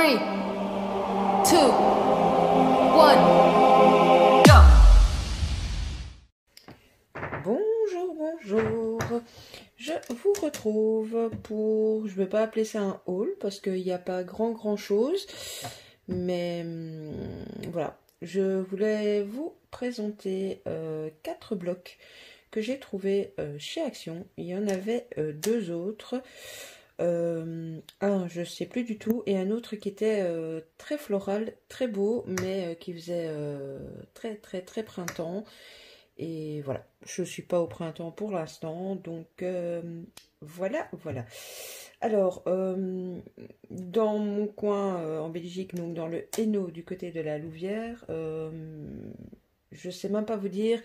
3, 2, 1, go! Bonjour, bonjour. Je vous retrouve pour... Je ne vais pas appeler ça un haul parce qu'il n'y a pas grand chose. Mais voilà. Je voulais vous présenter 4 blocs que j'ai trouvés chez Action. Il y en avait 2 autres. Un, je sais plus du tout, et un autre qui était très floral, très beau, mais qui faisait très printemps. Et voilà, je suis pas au printemps pour l'instant, donc voilà. Alors, dans mon coin en Belgique, donc dans le Hainaut, du côté de la Louvière, je sais même pas vous dire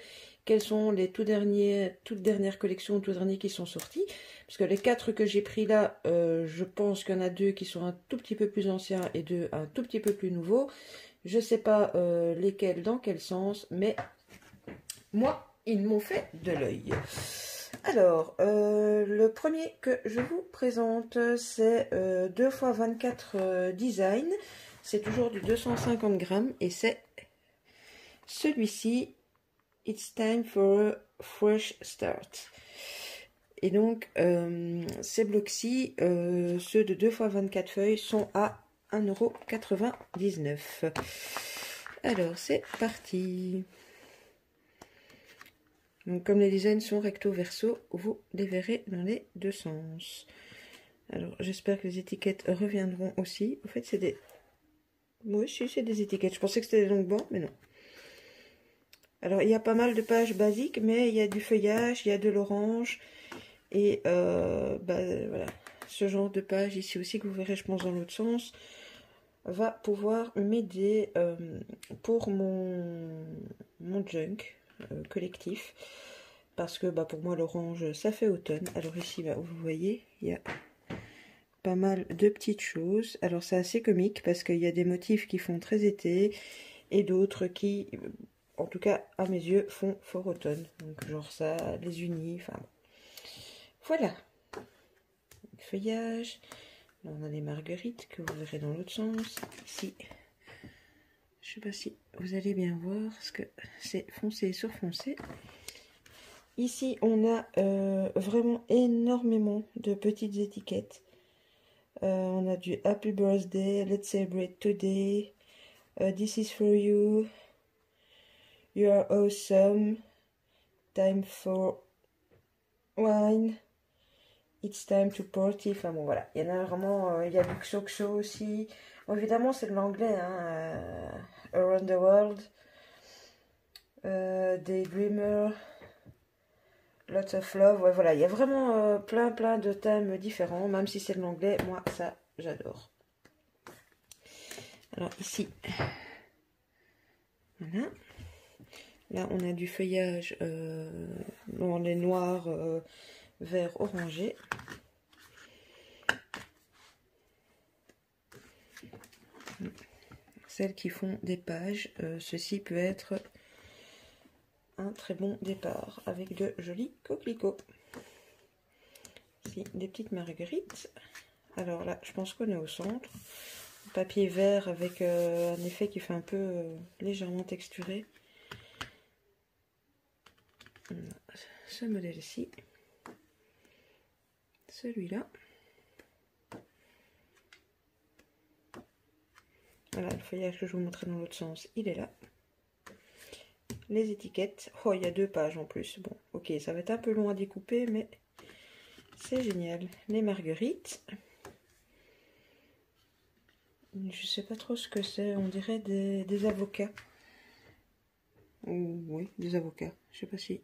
quelles sont les toutes dernières collections, tout derniers qui sont sortis. Parce que les 4 que j'ai pris là, je pense qu'il y en a 2 qui sont un tout petit peu plus anciens et 2 un tout petit peu plus nouveaux. Je sais pas lesquels, dans quel sens, mais moi, ils m'ont fait de l'œil. Alors, le premier que je vous présente, c'est 2x24 design. C'est toujours du 250 grammes et c'est celui-ci. It's time for a fresh start. Et donc, ces blocs-ci, ceux de 2x24 feuilles, sont à 1,99 €. Alors, c'est parti. Donc, comme les designs sont recto verso, vous les verrez dans les 2 sens. Alors, j'espère que les étiquettes reviendront aussi. En fait, c'est des... Oui, si, c'est des étiquettes. Je pensais que c'était des longues bandes, mais non. Alors, il y a pas mal de pages basiques, mais il y a du feuillage, il y a de l'orange. Et voilà, ce genre de page ici aussi, que vous verrez, je pense, dans l'autre sens, va pouvoir m'aider pour mon junk collectif. Parce que pour moi, l'orange, ça fait automne. Alors ici, vous voyez, il y a pas mal de petites choses. Alors c'est assez comique parce qu'il y a des motifs qui font très été et d'autres qui, en tout cas à mes yeux, font fort automne. Donc genre ça, les unis, enfin voilà. Le feuillage. Là on a les marguerites que vous verrez dans l'autre sens. Ici, je sais pas si vous allez bien voir parce que c'est foncé sur foncé. Ici on a vraiment énormément de petites étiquettes. On a du Happy Birthday, Let's Celebrate Today, This is for you, You are awesome, Time for wine, It's time to party. Enfin bon voilà, il y en a vraiment, il y a du XOXO aussi. Bon, évidemment c'est de l'anglais, hein, Around the World, Daydreamer, Lots of Love. Ouais, voilà, il y a vraiment plein de thèmes différents, même si c'est de l'anglais, moi ça j'adore. Alors ici, voilà. Là, on a du feuillage dans les noirs, vert, orangé. Celles qui font des pages, ceci peut être un très bon départ avec de jolis coquelicots. Ici, des petites marguerites. Alors là, je pense qu'on est au centre. Papier vert avec un effet qui fait un peu légèrement texturé. Ce modèle-ci, celui-là. Voilà, le feuillage que je vous montrais dans l'autre sens, il est là. Les étiquettes, oh, il y a 2 pages en plus. Bon, ok, ça va être un peu long à découper, mais c'est génial. Les marguerites. Je sais pas trop ce que c'est, on dirait des avocats. Oui, des avocats, je sais pas si...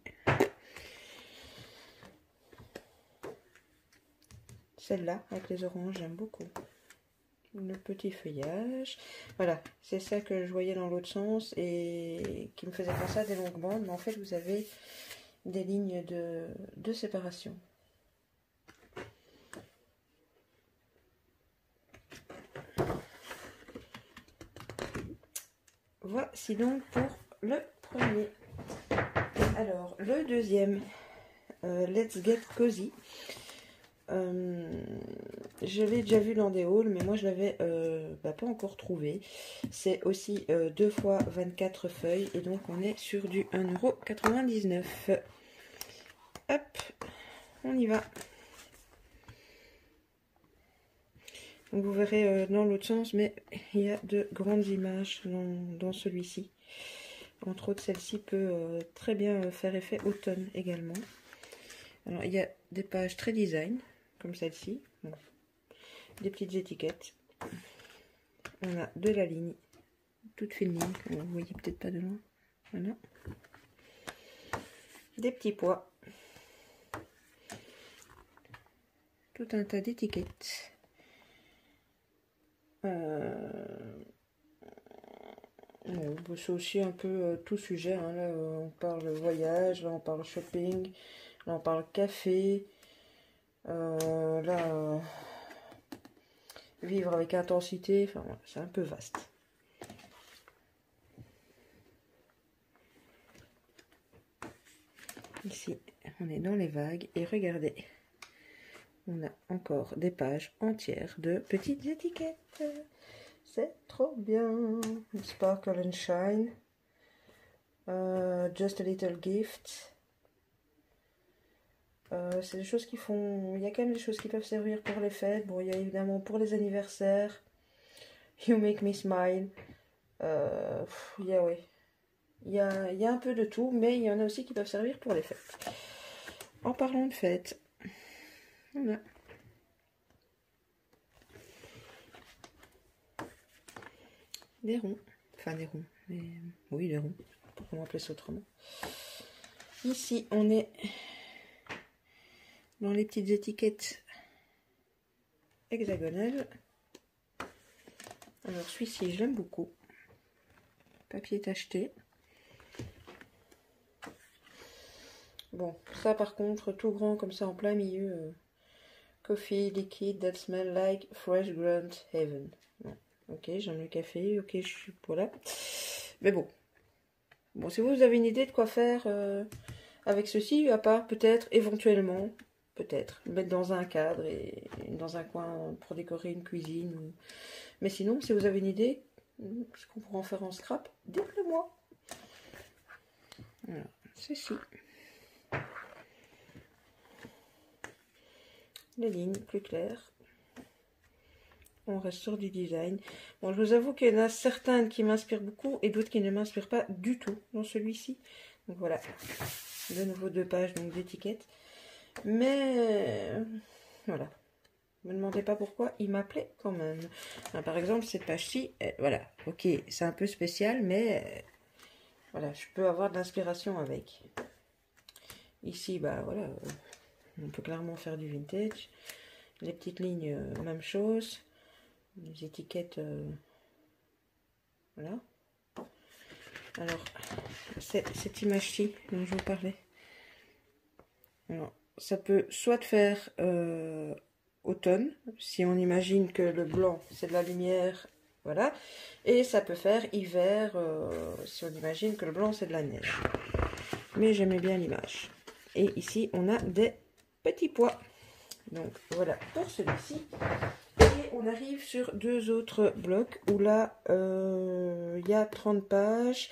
Celle-là, avec les oranges, j'aime beaucoup. Le petit feuillage. Voilà, c'est ça que je voyais dans l'autre sens et qui me faisait penser à des longues bandes. Mais en fait, vous avez des lignes de séparation. Voici donc pour le premier. Alors, le deuxième, Let's Get Cozy. je l'ai déjà vu dans des hauls, mais moi je l'avais pas encore trouvé. C'est aussi 2 fois 24 feuilles, et donc on est sur du 1,99 €. Hop, on y va. Donc vous verrez dans l'autre sens, mais il y a de grandes images dans celui-ci. Entre autres, celle-ci peut très bien faire effet automne également. Alors, il y a des pages très design, comme celle-ci. Bon. Des petites étiquettes. On a de la ligne, toute fine ligne, vous voyez peut-être pas de loin. Voilà. Des petits pois. Tout un tas d'étiquettes. Bon, c'est aussi un peu tout sujet. Hein. Là, on parle voyage, là, on parle shopping, là, on parle café. Là, vivre avec intensité. Enfin, voilà, c'est un peu vaste. Ici, on est dans les vagues et regardez, on a encore des pages entières de petites étiquettes. C'est trop bien. Sparkle and Shine. Just a Little Gift. C'est des choses qui font... Il y a quand même des choses qui peuvent servir pour les fêtes. Bon, il y a évidemment pour les anniversaires. You Make Me Smile. Ouais. Il y a un peu de tout, mais il y en a aussi qui peuvent servir pour les fêtes. En parlant de fêtes, voilà. Des ronds. Enfin, des ronds. Oui, des ronds. Comment appeler ça autrement. Ici, on est dans les petites étiquettes hexagonales. Alors, celui-ci, je l'aime beaucoup. Papier tacheté. Bon, ça par contre, tout grand comme ça en plein milieu. Coffee liquid that smell like fresh ground heaven. Bon, ok, j'aime le café, ok, je suis pour là. Mais bon. Bon, si vous avez une idée de quoi faire avec ceci, à part peut-être, éventuellement, peut-être, le mettre dans un cadre et dans un coin pour décorer une cuisine. Ou... Mais sinon, si vous avez une idée, ce qu'on pourra en faire en scrap, dites-le moi. Voilà, ceci. Les lignes plus claires. On reste sur du design. Bon, je vous avoue qu'il y en a certaines qui m'inspirent beaucoup et d'autres qui ne m'inspirent pas du tout dans celui-ci. Donc voilà, de nouveau 2 pages d'étiquettes. Mais voilà, ne me demandez pas pourquoi, il m'appelait quand même. Alors, par exemple, cette page-ci, voilà, ok, c'est un peu spécial, mais voilà, je peux avoir de l'inspiration avec. Ici, bah voilà, on peut clairement faire du vintage. Les petites lignes, même chose. Les étiquettes, voilà. Alors, cette image-ci dont je vous parlais. Alors, ça peut soit faire automne, si on imagine que le blanc, c'est de la lumière, voilà. Et ça peut faire hiver, si on imagine que le blanc, c'est de la neige. Mais j'aimais bien l'image. Et ici, on a des petits pois. Donc, voilà pour celui-ci. Et on arrive sur 2 autres blocs où là, il y a 30 pages,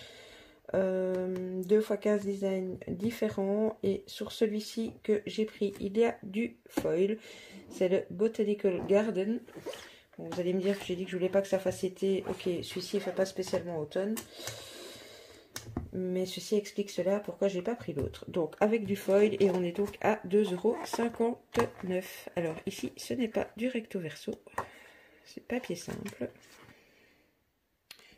2 x 15 designs différents. Et sur celui-ci que j'ai pris, il y a du foil. C'est le Botanical Garden. Bon, vous allez me dire que j'ai dit que je voulais pas que ça fasse été. Ok, celui-ci ne fait pas spécialement automne. Mais ceci explique cela, pourquoi j'ai pas pris l'autre. Donc avec du foil, et on est donc à 2,59 €. Alors ici, ce n'est pas du recto verso, c'est papier simple.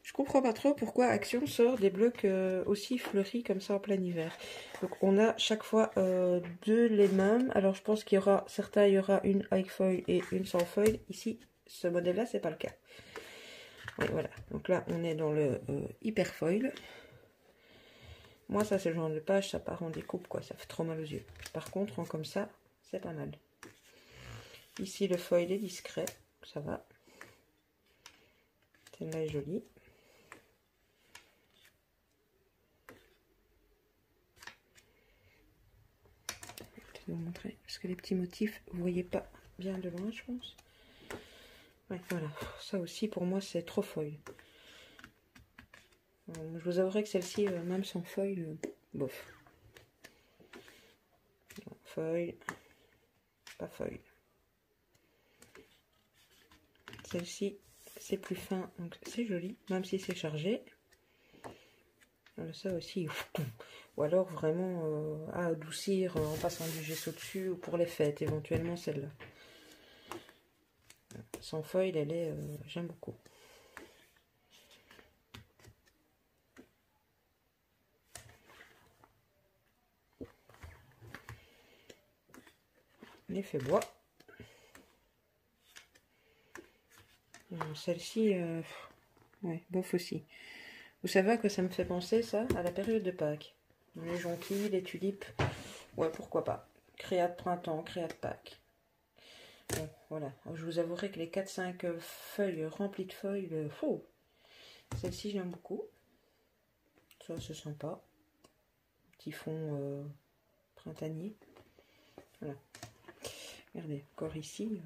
Je comprends pas trop pourquoi Action sort des blocs aussi fleuris comme ça en plein hiver. Donc on a chaque fois 2 les mêmes. Alors je pense qu'il y aura certains, il y aura une avec foil et une sans foil. Ici, ce modèle-là, c'est pas le cas. Oui, voilà. Donc là, on est dans le hyper foil. Moi, ça, c'est le genre de page, ça part en découpe, quoi. Ça fait trop mal aux yeux. Par contre, en comme ça, c'est pas mal. Ici, le foil est discret. Ça va. Celle-là est jolie. Je vais vous montrer. Parce que les petits motifs, vous voyez pas bien de loin, je pense. Ouais, voilà, ça aussi pour moi c'est trop foil. Je vous avouerai que celle-ci, même sans foil, bof. Foil, pas foil. Celle-ci, c'est plus fin, donc c'est joli, même si c'est chargé. Alors ça aussi, ou alors vraiment à adoucir en passant du gesso dessus, ou pour les fêtes, éventuellement celle-là. Sans foil, elle est, j'aime beaucoup. L'effet bois. Celle-ci, ouais, bof aussi. Vous savez à quoi ça me fait penser, ça? À la période de Pâques. Les jonquilles, les tulipes, ouais, pourquoi pas. Créa de printemps, créa de Pâques. Bon, voilà. Je vous avouerai que les 4-5 feuilles remplies de feuilles, celle-ci, j'aime beaucoup. Ça, c'est sympa. Petit fond printanier. Voilà. Regardez, encore ici,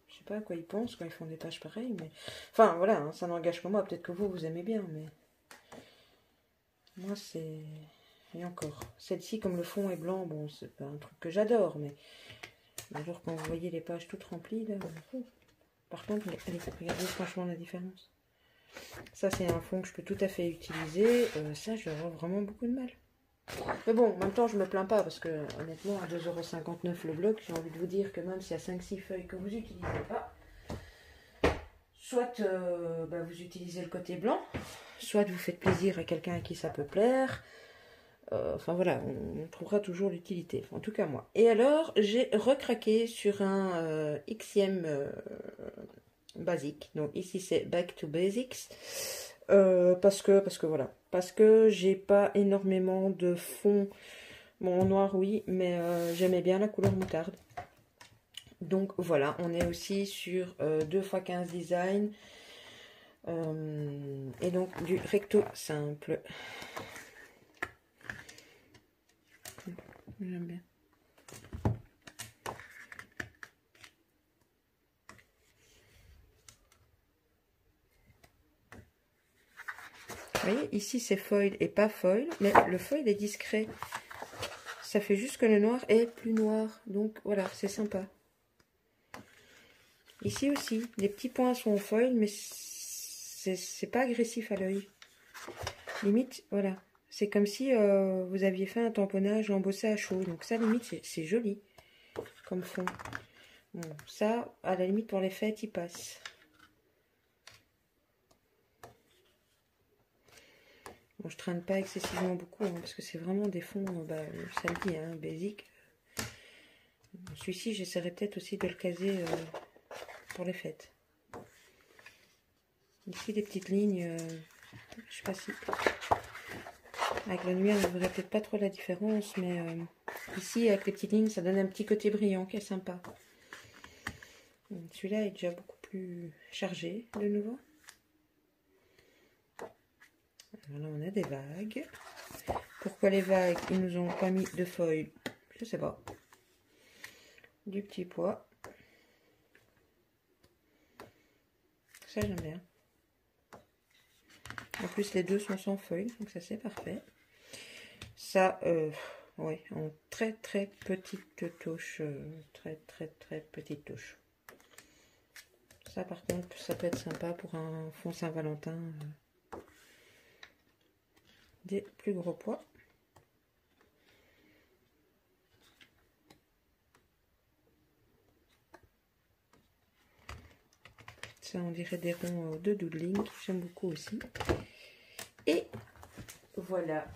je sais pas à quoi ils pensent quand ils font des tâches pareilles, mais... Enfin, voilà, hein, ça n'engage que moi. Peut-être que vous aimez bien, mais... Moi, c'est... Et encore. Celle-ci, comme le fond est blanc, bon, c'est pas un truc que j'adore, mais... Alors, quand vous voyez les pages toutes remplies, là... Par contre, allez, regardez franchement la différence. Ça, c'est un fond que je peux tout à fait utiliser. Ça, je vais avoir vraiment beaucoup de mal. Mais bon, en même temps, je me plains pas, parce que, honnêtement, à 2,59 € le bloc, j'ai envie de vous dire que même s'il y a 5-6 feuilles que vous n'utilisez pas, soit vous utilisez le côté blanc, soit vous faites plaisir à quelqu'un à qui ça peut plaire. Enfin voilà, on trouvera toujours l'utilité. En tout cas moi. Et alors, j'ai recraqué sur un Xème basique. Donc ici c'est Back to Basics. Parce que voilà. Parce que j'ai pas énormément de fond. Bon, en noir oui, mais j'aimais bien la couleur moutarde. Donc voilà, on est aussi sur 2x15 design. Et donc du recto simple. J'aime bien. Vous voyez, ici c'est foil et pas foil, mais le foil est discret. Ça fait juste que le noir est plus noir. Donc voilà, c'est sympa. Ici aussi, les petits points sont en foil, mais c'est pas agressif à l'œil. Limite, voilà. C'est comme si vous aviez fait un tamponnage embossé à chaud. Donc ça, limite, c'est joli comme fond. Bon, ça, à la limite, pour les fêtes, il passe. Bon, je traîne pas excessivement beaucoup, hein, parce que c'est vraiment des fonds, ça le dit, hein, basique. Celui-ci, j'essaierai peut-être aussi de le caser pour les fêtes. Ici, des petites lignes, je sais pas si... Avec la lumière, on ne verrait peut-être pas trop la différence, mais ici, avec les petites lignes, ça donne un petit côté brillant qui est sympa. Celui-là est déjà beaucoup plus chargé, de nouveau. Alors là, on a des vagues. Pourquoi les vagues, ils nous ont pas mis de foil? Je sais pas. Du petit pois. Ça, j'aime bien. En plus, les deux sont sans feuilles, donc ça, c'est parfait. Ça, ouais, en très très petite touche. Très petite touche. Ça, par contre, ça peut être sympa pour un fond Saint-Valentin. Des plus gros pois. Ça, on dirait des ronds de doodling. J'aime beaucoup aussi. Et voilà.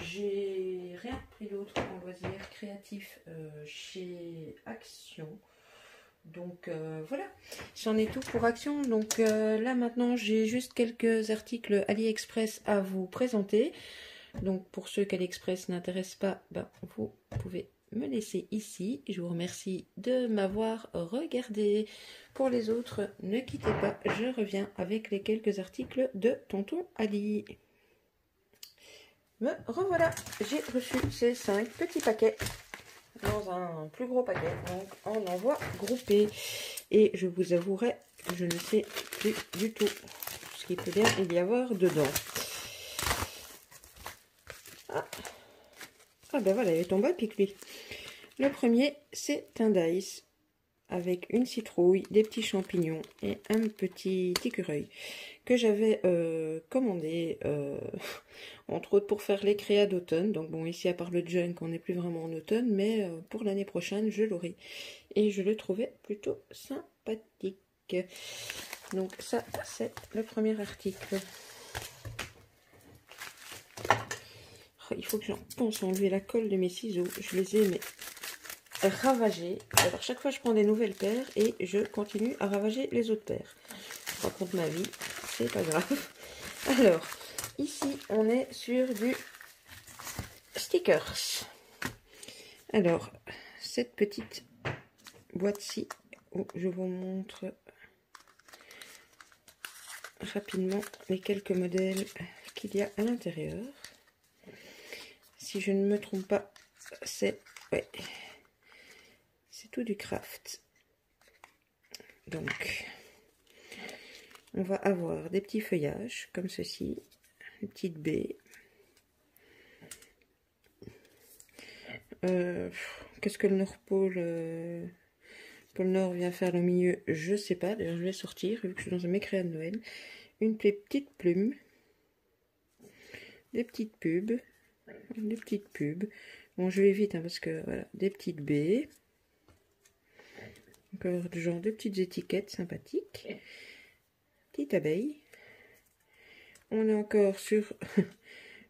J'ai rien pris d'autre en loisir créatif chez Action. Donc voilà, c'en est tout pour Action. Donc là maintenant j'ai juste quelques articles AliExpress à vous présenter. Donc pour ceux qu'AliExpress n'intéresse pas, vous pouvez me laisser ici. Je vous remercie de m'avoir regardé. Pour les autres, ne quittez pas, je reviens avec les quelques articles de Tonton Ali. Me revoilà, j'ai reçu ces 5 petits paquets. dans un plus gros paquet, donc en envoi groupé. Et je vous avouerai que je ne sais plus du tout ce qu'il peut bien y avoir dedans. Ah ben voilà, il est tombé à pic lui. Le premier, c'est un dice avec une citrouille, des petits champignons et un petit écureuil que j'avais commandé entre autres pour faire les créas d'automne. Donc bon, ici à part le junk, on n'est plus vraiment en automne, mais pour l'année prochaine, je l'aurai. Et je le trouvais plutôt sympathique. Donc ça, c'est le premier article. Oh, il faut que j'en pense à enlever la colle de mes ciseaux. Je les ai mais ravagés. Alors chaque fois, je prends des nouvelles paires et je continue à ravager les autres paires. Je raconte ma vie, c'est pas grave. Alors, ici, on est sur du stickers. Alors, cette petite boîte-ci, où je vous montre rapidement les quelques modèles qu'il y a à l'intérieur. Si je ne me trompe pas, c'est tout du craft. Donc, on va avoir des petits feuillages comme ceci, une petite baie. Qu'est-ce que le Nord Pôle, pôle Nord vient faire le milieu, je sais pas. D'ailleurs, je vais sortir vu que je suis dans un mécréa de Noël. Une petite plume, des petites pubs. Bon, je vais vite hein, parce que voilà, des petites baies. Encore du genre de petites étiquettes sympathiques. Petite abeille. On est encore sur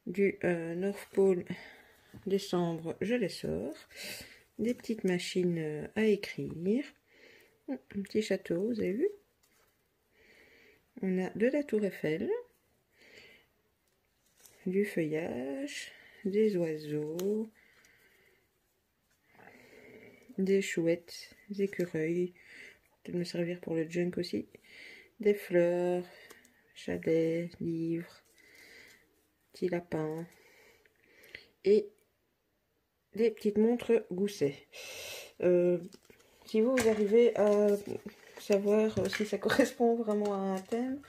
du North Pole décembre, je les sors. Des petites machines à écrire. Un petit château, vous avez vu? On a de la tour Eiffel. Du feuillage. Des oiseaux. Des chouettes, des écureuils, peut-être me servir pour le junk aussi, des fleurs, chalets, livres, petits lapins et des petites montres Gousset. Si vous arrivez à savoir si ça correspond vraiment à un thème,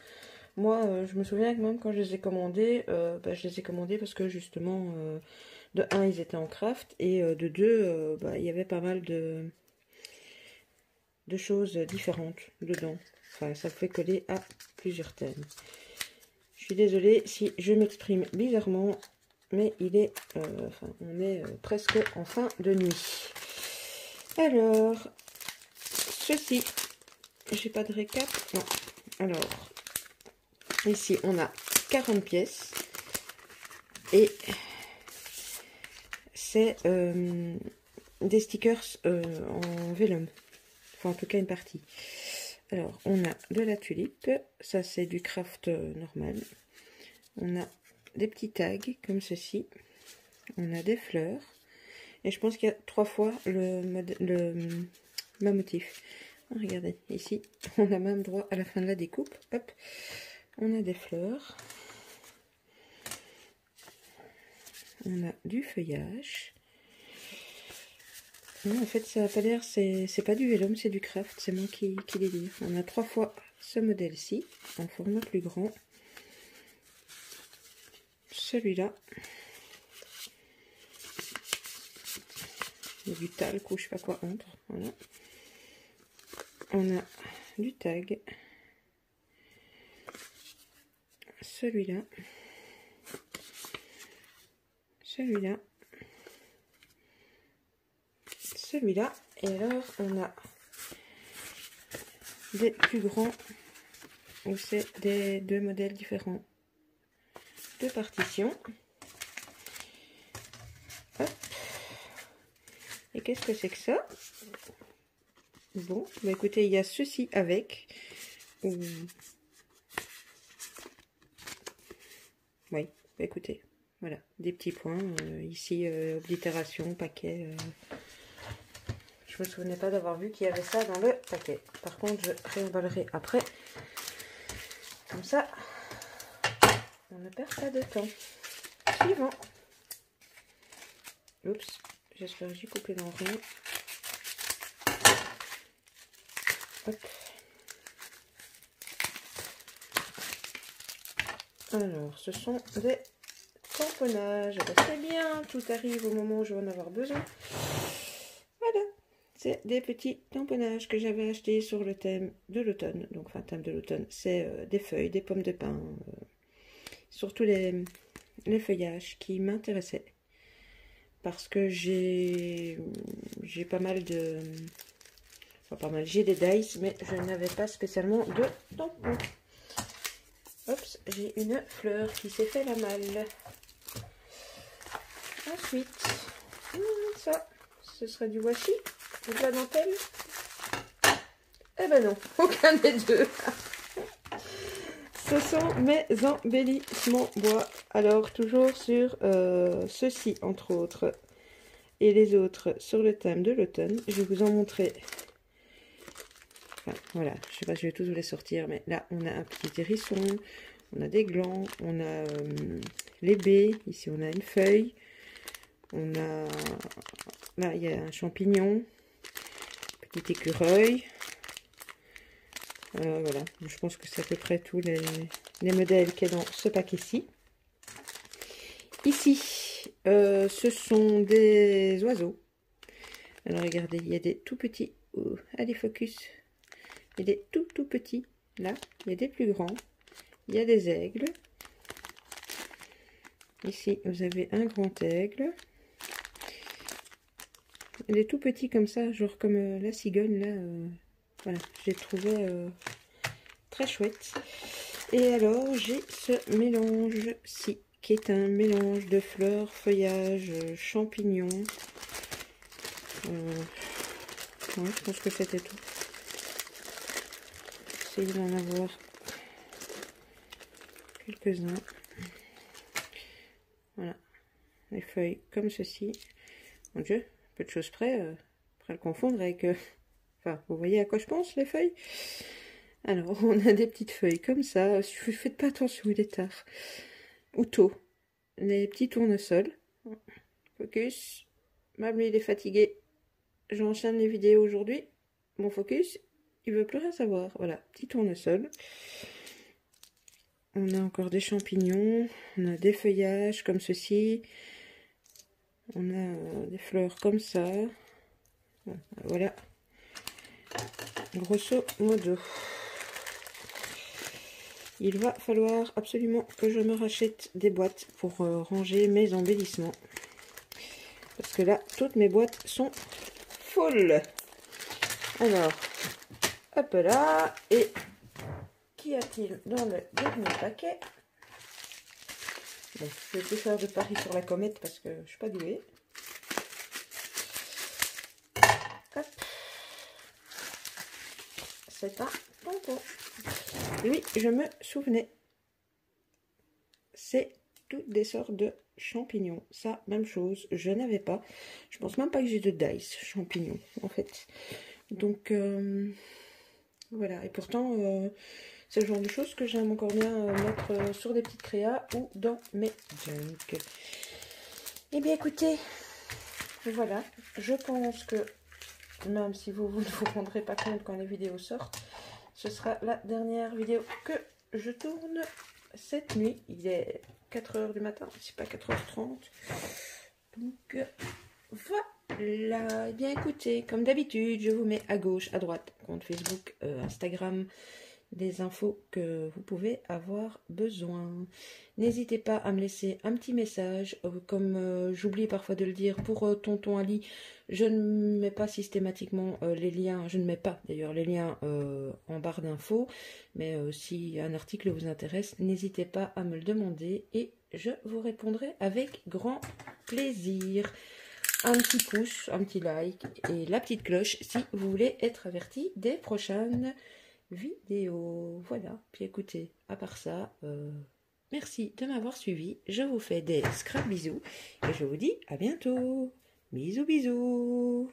moi je me souviens que même quand je les ai commandés, je les ai commandés parce que justement de 1 ils étaient en craft et de 2 il y avait pas mal de choses différentes dedans. Enfin, ça fait coller à plusieurs thèmes. Je suis désolée si je m'exprime bizarrement, mais il est, on est presque en fin de nuit. Alors, ceci, j'ai pas de récap, non. Alors, ici on a 40 pièces et c'est des stickers en vélum. En tout cas une partie. Alors on a de la tulipe, ça c'est du craft normal. On a des petits tags comme ceci. On a des fleurs et je pense qu'il y a 3 fois le motif. Regardez ici, on a même droit à la fin de la découpe. Hop, on a des fleurs. On a du feuillage. Non, en fait, ça n'a pas l'air, c'est pas du vélum, c'est du craft, c'est moi qui délire. On a 3 fois ce modèle-ci, en format plus grand. Celui-là. Il y a du talc ou je sais pas quoi entre. Voilà. On a du tag. Celui-là. Celui-là. Celui-là. Et alors, on a des plus grands où c'est des 2 modèles différents de partition. Hop. Et qu'est-ce que c'est que ça? Bon, bah écoutez, il y a ceci avec. Oui, bah écoutez, voilà, des petits points. Ici, oblitération, paquet. Je me souvenais pas d'avoir vu qu'il y avait ça dans le paquet. Par contre, je réemballerai après. Comme ça, on ne perd pas de temps. Suivant. Oups, J'espère que j'ai coupé dans rien. Hop. Alors, ce sont des tamponnages. Ben, c'est bien, tout arrive au moment où je vais en avoir besoin. Voilà, c'est des petits tamponnages que j'avais achetés sur le thème de l'automne. Donc, enfin, thème de l'automne, c'est des feuilles, des pommes de pin, surtout les feuillages qui m'intéressaient. Parce que j'ai pas mal de... Enfin, pas mal, j'ai des dice, mais je n'avais pas spécialement de tampons. Oups, j'ai une fleur qui s'est fait la malle. Ensuite, ça, ce serait du washi ou de la dentelle. Eh ben non, aucun des deux. Ce sont mes embellissements bois. Alors, toujours sur ceux-ci, entre autres, et les autres sur le thème de l'automne. Je vais vous en montrer. Enfin, voilà, je sais pas si je vais tous vous les sortir, mais là, on a un petit hérisson, on a des glands, on a les baies, ici on a une feuille, on a, là, il y a un champignon, petit écureuil. Voilà, je pense que c'est à peu près tous les modèles qu'il y a dans ce paquet-ci. Ici, ce sont des oiseaux. Alors regardez, il y a des tout petits. Allez, focus. Il y a des tout petits. Là, il y a des plus grands. Il y a des aigles. Ici, vous avez un grand aigle. Des tout petits comme ça, genre comme la cigogne là. Voilà, j'ai trouvé très chouette. Et alors, j'ai ce mélange-ci, qui est un mélange de fleurs, feuillages, champignons. Ouais, je pense que c'était tout. J'essaie d'en avoir quelques-uns. Voilà, les feuilles comme ceci. Mon Dieu, peu de choses près, après le confondre avec... Enfin, vous voyez à quoi je pense, les feuilles? Alors, on a des petites feuilles comme ça. Faites pas attention, il est tard. Ou tôt. Les petits tournesols. Focus. Mamie, il est fatigué. J'enchaîne les vidéos aujourd'hui. Mon focus, il veut plus rien savoir. Voilà, petit tournesol. On a encore des champignons. On a des feuillages comme ceci. On a des fleurs comme ça. Bon, voilà. Grosso modo. Il va falloir absolument que je me rachète des boîtes pour ranger mes embellissements. Parce que là, toutes mes boîtes sont full. Alors, hop là. Et qu'y a-t-il dans le dernier paquet? Bon, je vais plus faire de paris sur la comète parce que je suis pas douée. Hop. C'est un tampon. Oui, je me souvenais. C'est toutes des sortes de champignons. Ça, même chose, je n'avais pas. Je pense même pas que j'ai de dice champignons, en fait. Donc, voilà. Et pourtant, c'est le genre de choses que j'aime encore bien mettre sur des petites créas ou dans mes junk. Eh bien, écoutez, voilà. Je pense que, même si vous ne vous rendrez pas compte quand les vidéos sortent, ce sera la dernière vidéo que je tourne cette nuit. Il est 4 h du matin, c'est pas 4 h 30. Donc voilà. Eh bien écoutez, comme d'habitude, je vous mets à gauche, à droite, compte Facebook, Instagram, des infos que vous pouvez avoir besoin. N'hésitez pas à me laisser un petit message. Comme j'oublie parfois de le dire, pour Tonton Ali, je ne mets pas systématiquement les liens, je ne mets pas d'ailleurs les liens en barre d'infos, mais si un article vous intéresse, n'hésitez pas à me le demander et je vous répondrai avec grand plaisir. Un petit pouce, un petit like et la petite cloche si vous voulez être averti des prochaines vidéos. Voilà, puis écoutez, à part ça, merci de m'avoir suivi. Je vous fais des scrap bisous et je vous dis à bientôt. Bisous bisous.